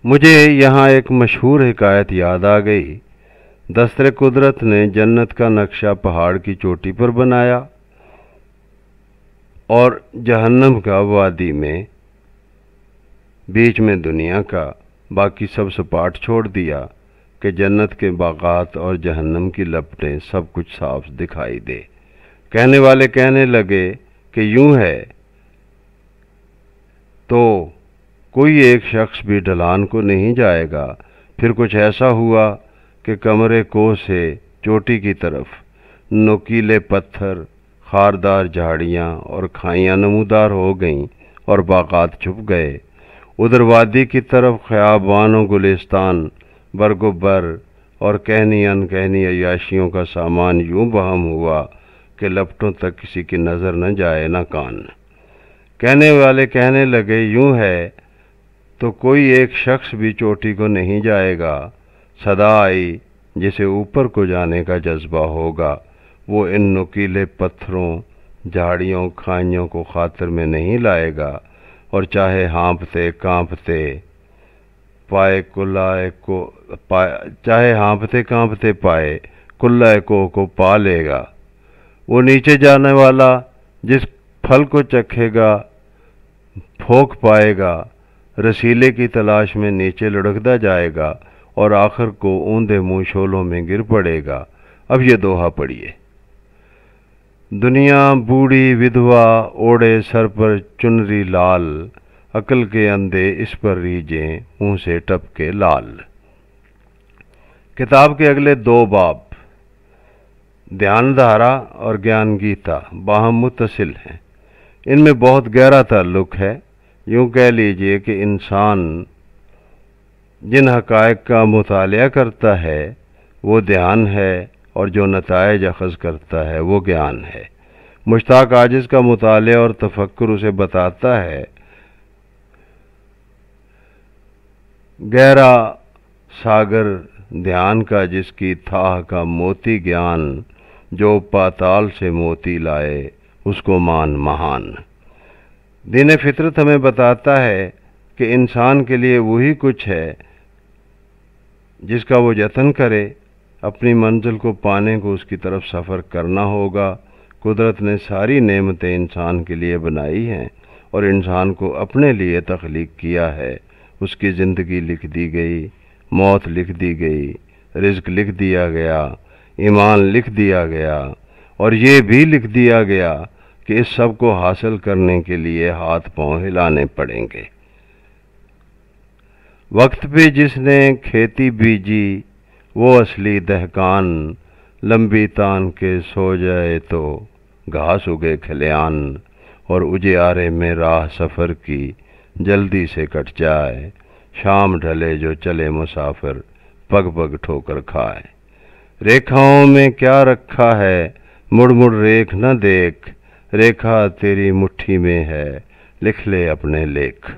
مجھے یہاں ایک مشہور حکایت یاد آ گئی۔ دستر قدرت نے جنت کا نقشہ پہاڑ کی چوٹی پر بنایا اور جہنم کا وادی میں، بیچ میں دنیا کا، باقی سب سپاٹ چھوڑ دیا کہ جنت کے باغات اور جہنم کی لپٹیں سب کچھ صاف دکھائی دے۔ کہنے والے کہنے لگے کہ یوں ہے تو کوئی ایک شخص بھی ڈھلان کو نہیں جائے گا۔ پھر کچھ ایسا ہوا کہ کمرے کو سے چوٹی کی طرف نوکیلے پتھر، خاردار جھاڑیاں اور کھائیاں نمودار ہو گئیں اور باغات چھپ گئے۔ ادھر وادی کی طرف خیابان و گلستان، برگ و بر اور کہنی انکہنی عیاشیوں کا سامان یوں بہم ہوا کہ لپٹوں تک کسی کی نظر نہ جائے نہ کان۔ کہنے والے کہنے لگے یوں ہے تو کوئی ایک شخص بھی چوٹی کو نہیں جائے گا۔ صدا آئی، جسے اوپر کو جانے کا جذبہ ہوگا وہ ان نوکیلے پتھروں، جھاڑیوں، کھائیوں کو خاطر میں نہیں لائے گا، اور چاہے ہانپتے کانپتے پائے کلہ کو پا لے گا۔ وہ نیچے جانے والا جس پھل کو چکھے گا پھونک پائے گا، رسیلے کی تلاش میں نیچے لڑکتا جائے گا اور آخر کو اوندے منہ شولوں میں گر پڑے گا۔ اب یہ دوہا پڑھیے۔ دنیا بوڑھی ودھوا اوڑے سر پر چنری لال، عقل کے اندھے اس پر ریجیں منہ سے ٹپ کے لال۔ کتاب کے اگلے دو باب دھیان دھارا اور گیان گیتا باہم متصل ہیں۔ ان میں بہت گہرا تعلق ہے۔ یوں کہہ لیجئے کہ انسان جن حقائق کا مطالعہ کرتا ہے وہ دھیان ہے، اور جو نتائج اخذ کرتا ہے وہ گیان ہے۔ مشتاق عاجز کا مطالعہ اور تفکر اسے بتاتا ہے گہرا ساگر دھیان کا، جس کی تھاہ کا موتی گیان، جو پاتال سے موتی لائے اس کو مان مہان۔ دین فطرت ہمیں بتاتا ہے کہ انسان کے لیے وہی کچھ ہے جس کا وہ جتن کرے۔ اپنی منزل کو پانے کو اس کی طرف سفر کرنا ہوگا۔ قدرت نے ساری نعمتیں انسان کے لیے بنائی ہیں اور انسان کو اپنے لیے تخلیق کیا ہے۔ اس کی زندگی لکھ دی گئی، موت لکھ دی گئی، رزق لکھ دیا گیا، ایمان لکھ دیا گیا، اور یہ بھی لکھ دیا گیا کہ اس سب کو حاصل کرنے کے لیے ہاتھ پاؤں ہلانے پڑیں گے۔ وقت پہ جس نے کھیتی بیجی وہ اصلی دہقان، لمبی تان کے سو جائے تو گھاس اگے کھلیان، اور اجیارے میں راہ سفر کی جلدی سے کٹ جائے، شام ڈھلے جو چلے مسافر پگ پگ ٹھوکر کھائے۔ ریکھاؤں میں کیا رکھا ہے مڑ مڑ ریکھ نہ دیکھ، ریکھا تیری مٹھی میں ہے لکھ لے اپنے لیکھ۔